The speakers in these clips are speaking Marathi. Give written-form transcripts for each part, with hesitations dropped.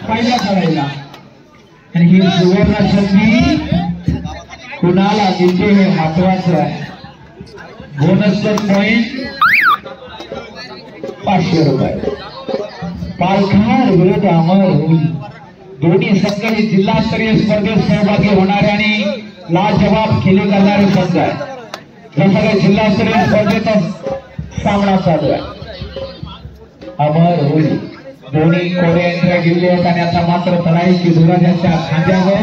पहिल्या करायला आणि ही सुवर्ण संधी कुणाला देते हे महत्वाचं आहे। बोनसचा पॉइंट 500 रुपये। पालघर विरुद्ध अमर होईल दोन्ही संघ जिल्हास्तरीय स्पर्धेत सहभागी होणारे आणि लाजवाब खेळी करणारे संघ आहे। जसं काही जिल्हास्तरीय स्पर्धेचा सामना चालू आहे। अमर होईल दोन्ही कोरे एंट्री गेले आहेत आणि आता मात्र तळाईची धुरा त्यांच्या खांद्यावर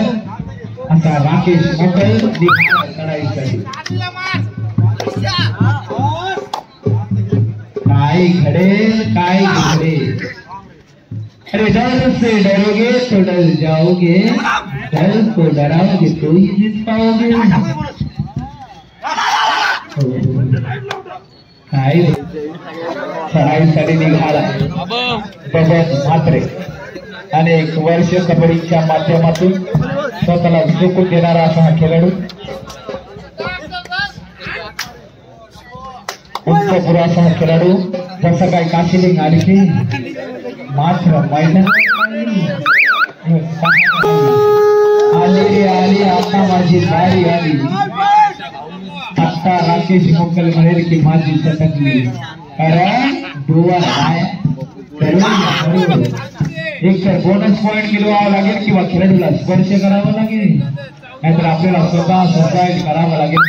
असा राकेश मोकल तळाईसाठी काय घडेल काय घडेल। अरे डर से डरोगे तो डर जाओगे, डर को डराओगे तो ही जीत पाओगे। काय सराईसाठी निघाला बबन म्हात्रे अनेक वर्ष कबड्डीच्या माध्यमातून स्वतःला झोकून देणारा असा हा खेळाडू उंच पुराचा हा खेळाडू जसं काय काशिलिंग आणखी मात्र मैदान आली आली आता माझी बारी आली। आता राकेश मोकल म्हणेल की माझी चटकली कारण डोवा काय एक तर बोनस पॉइंट मिळवावा लागेल किंवा खेळाडूला स्पर्श करावा लागेल नाहीतर आपल्याला स्वतः सुसाईड करावं लागेल।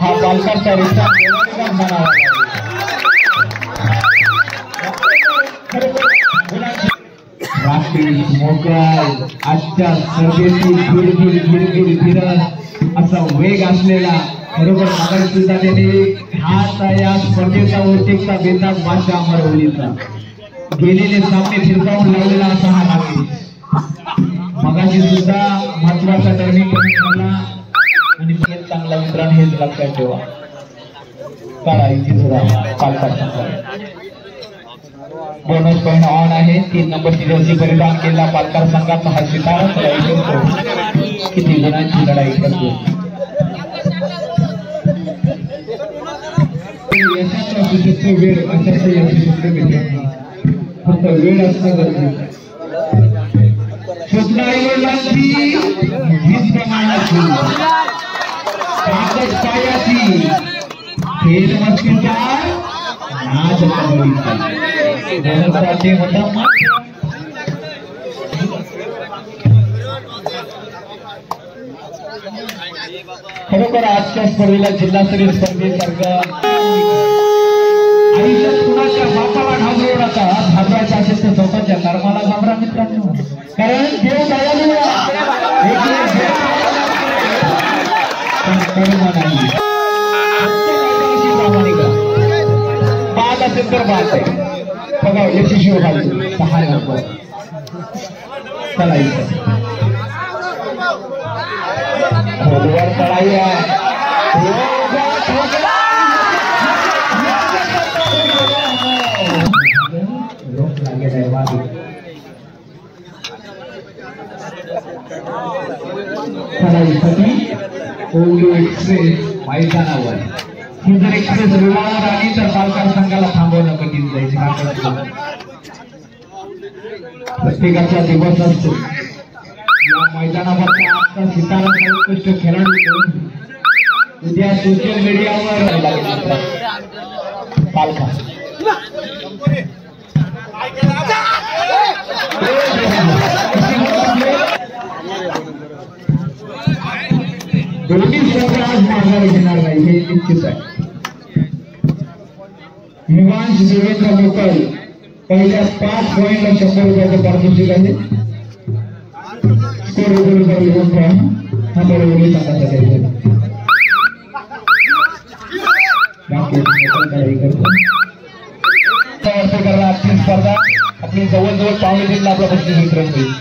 हा पालकांचा रिक्षा राकेश मोकल आजच्या स्पर्धेतील फिरत असा वेग असलेला बरोबर मागायला सुद्धा त्याने हा या स्पर्धेचा ओटेकचा बेताब बादशाह अमरवलीचा गेलेले सामने फिरकावून लावलेला असा हा राकेश मगाशी सुद्धा महत्वाचा टर्निंग झाला आणि चांगला मित्रांनो हेच लक्षात ठेवा। काळाची सुद्धा पालकांचा बोनस पॉइंट ऑन आहे। 3 नंबरची जर्सी परिधान केला पालकार संघाचा हा सितारा किती गुणांची लढाई करतो। यशाचा सुचित्र वेळ अशाचा यशस्वी मिळतो फक्त वेळ असणं गरजेचं आहे। स्वप्नाईवडिलांची हीच प्रमाणाची ताकद पायाची खेळ मस्तीचा नाद कबड्डीचा बोनससाठी होता खरोखर आजच्या स्पर्धेला जिल्हास्तरीय स्पर्धेसारखं आयुष्यात कुणाच्या बापाला घाबरू नका। घाबरायचं असेल तर स्वतःच्या कर्माला घाबरा मित्रांनो कारण देव दयाळू बाद असेल तर बाद आहे बघा यशस्वी घालतो 6 नंबर चलायचं खोलवर चढाई आहे। एक्सप्रेस मैदानावर ही जर एक्सप्रेस रुळावर आली तर पालकार संघाला थांबवणं कठीण जाईल। प्रत्येकाचा दिवस असतो या मैदानावरचा आजचा सितारा उत्कृष्ट खेळाडू उद्या सोशल मीडियावर पालका दोन्ही संघ आज माघार घेणार नाही हे निश्चित आहे। निवांश देवेंद्र मोकल पहिल्या 5 पॉइंटला 100 रुपयाचं पारितोषिक आहे। स्कोर बरोबर हा बरोबर सांगायचा आजची स्पर्धा आपली जवळजवळ 5 आपला बक्षीस वितरण होईल।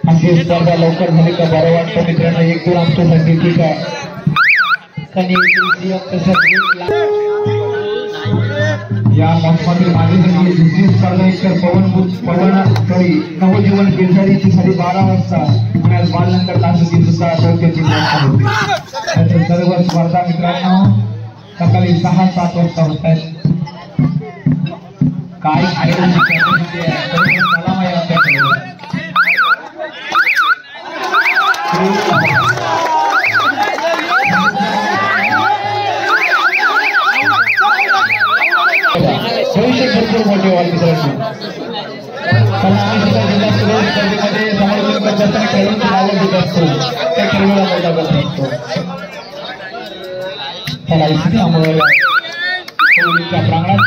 अशी स्पर्धा लवकर झाली का बरं वाटतं मित्रांनो. एक दोन आमच्यासाठी ठीक आहे. या मोसमातील माझी दुसरी स्पर्धा एकतर नवजीवन केसरीची साडी 12 वाजता पुण्यात बालनंतर तालुक्याची सुद्धा आरोग्याची व्यवस्था सर्व स्पर्धा मित्रांनो सकाळी 6-7 वाजता होत आहेत. काय भविष्य भरपूर मोठे व्हाल मित्रांनो. जिल्हा सुरेश स्पर्धेमध्ये समालोचन करत असताना खेळून आवड देत असतो त्या खेळाला मोठा करत असतो. त्याला इथे प्रांगणात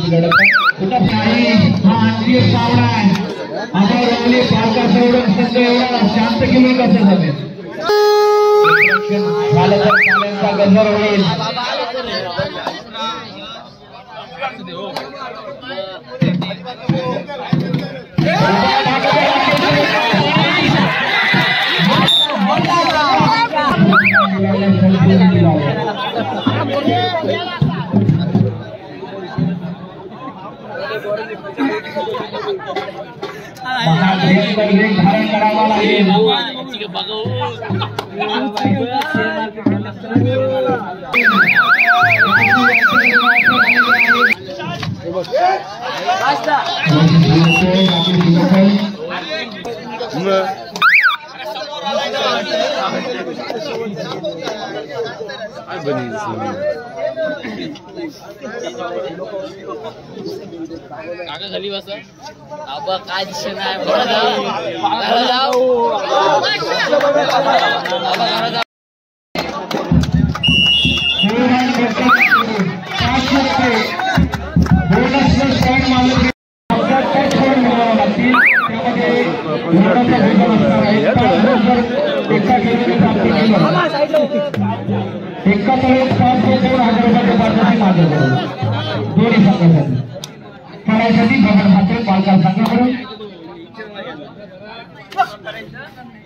लढत कुठं नाही. हा आणखी एक पावडा आहे. आता रंगली पालकाचं एवढं संघ एवढा शांत केलं कसं झाले झालं तर चालेलचा गंधर होईल. धारण करावा लागेल. काका खाली बसा. आबा काय दिसत नाही. एका तळेत 5,000 रुपयाचे पारितोषिक मागणी दोन्ही संघासाठी खेळायसाठी बघा हाते पालकाला संघाकडून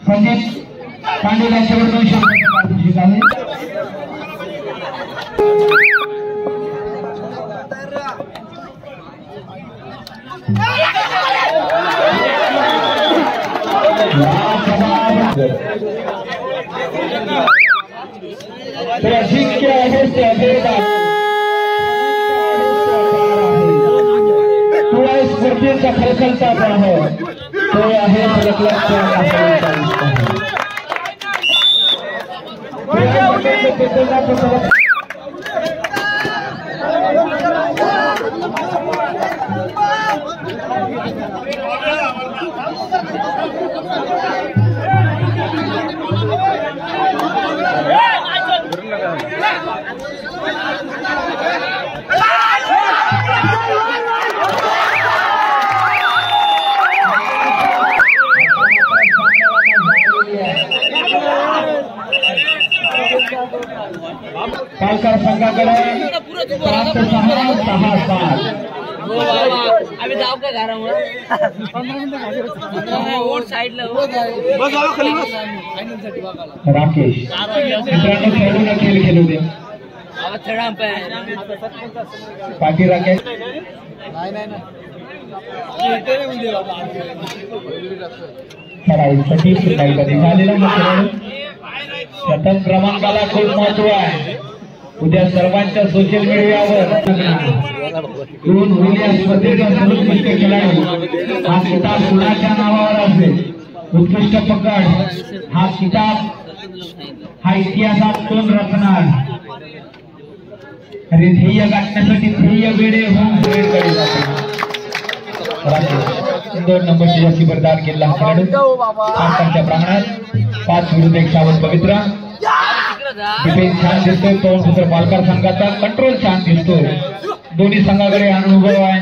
संदीप पांडे यांच्यावर 200 रुपयाचे पारितोषिक आहे. अजिंक्य आहे तुला स्पर्धेचा खरखलता आहे तो आहे पालकर संघाकडे 7-6-6-7 आम्ही जाऊ का घरामुळे 15 मिनिटं साईडला राकेश मित्रांनो खेळून खेळ खेळू दे. पाठी राकेश खेळाईसाठी झालेला खेळाडू प्रथम क्रमांकाला खूप महत्व आहे. उद्या सर्वांच्या सोशल मीडियावर दोन होईल स्पर्धेचा सर्वोत्कृष्ट खेळाडू हा किताब कुणाच्या नावावर असेल. उत्कृष्ट पकड हा किताब हा इतिहासात कोण रचणार. आणि ध्येय गाठण्यासाठी ध्येय वेळे होऊन पुढे जाते. सुंदर नंबरची जास्ती बरदार केला खेळाडू पालकांच्या प्रांगणात 5 विरुद्ध 1 सावध पवित्रा. डिफेन्स छान दिसतोय. तोंड सूत्र पालकर संघाचा कंट्रोल छान दिसतोय. दोन्ही संघाकडे अनुभव आहे.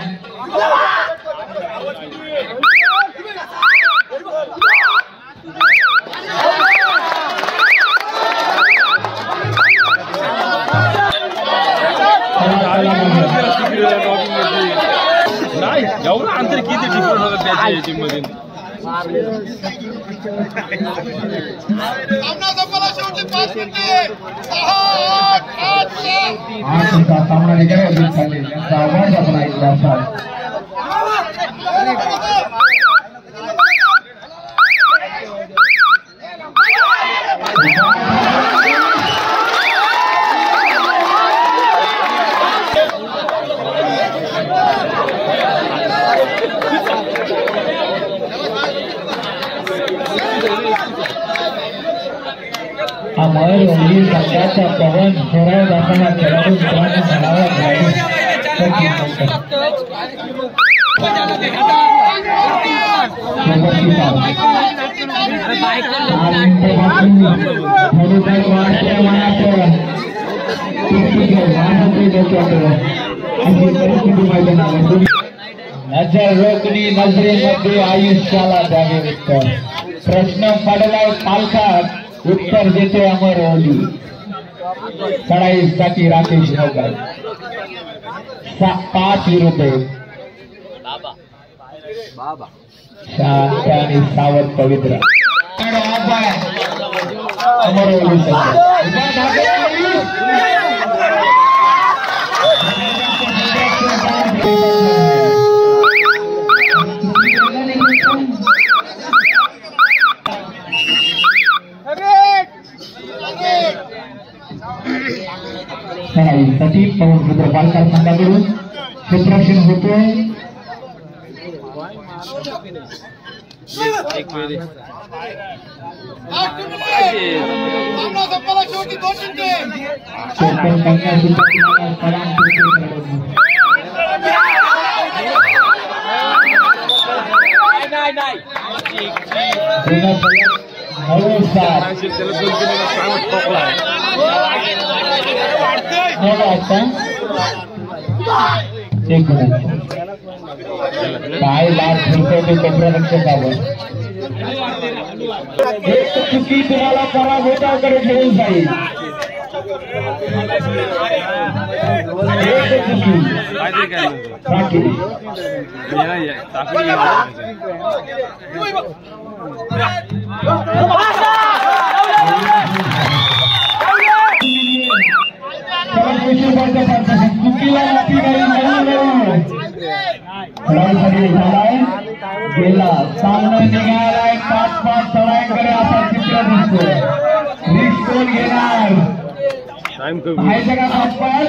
एवढं अंतर किती डिफरंट होतं त्याच्या टीममध्ये. सामना अमर ओली संघाचा पवन थोरात जाताना खेळाडू नजर रोखणी नजरेमध्ये आयुष्याला द्यावे उत्तर. प्रश्न पडलाय पालखात, उत्तर देते अमर ओली. चढाईसाठी राकेश नौकर 5 विरुद्ध शांत आणि सावध पवित्र. अमर ओली साठी पवन पुत्र पालकार संघाकडून क्षेत्ररक्षण होतोय. काय लाभ फिरतो ते क्षेत्ररक्षकावर. एक चुकी तुम्हाला पराभूताकडे घेऊन जाईल. एक चुकी चुकीला झालाय गेला सामना निघालाय. 5-5 चढाईकडे असा चित्र दिसतो. रिस्क कोण घेणार आहे जगा 5-5.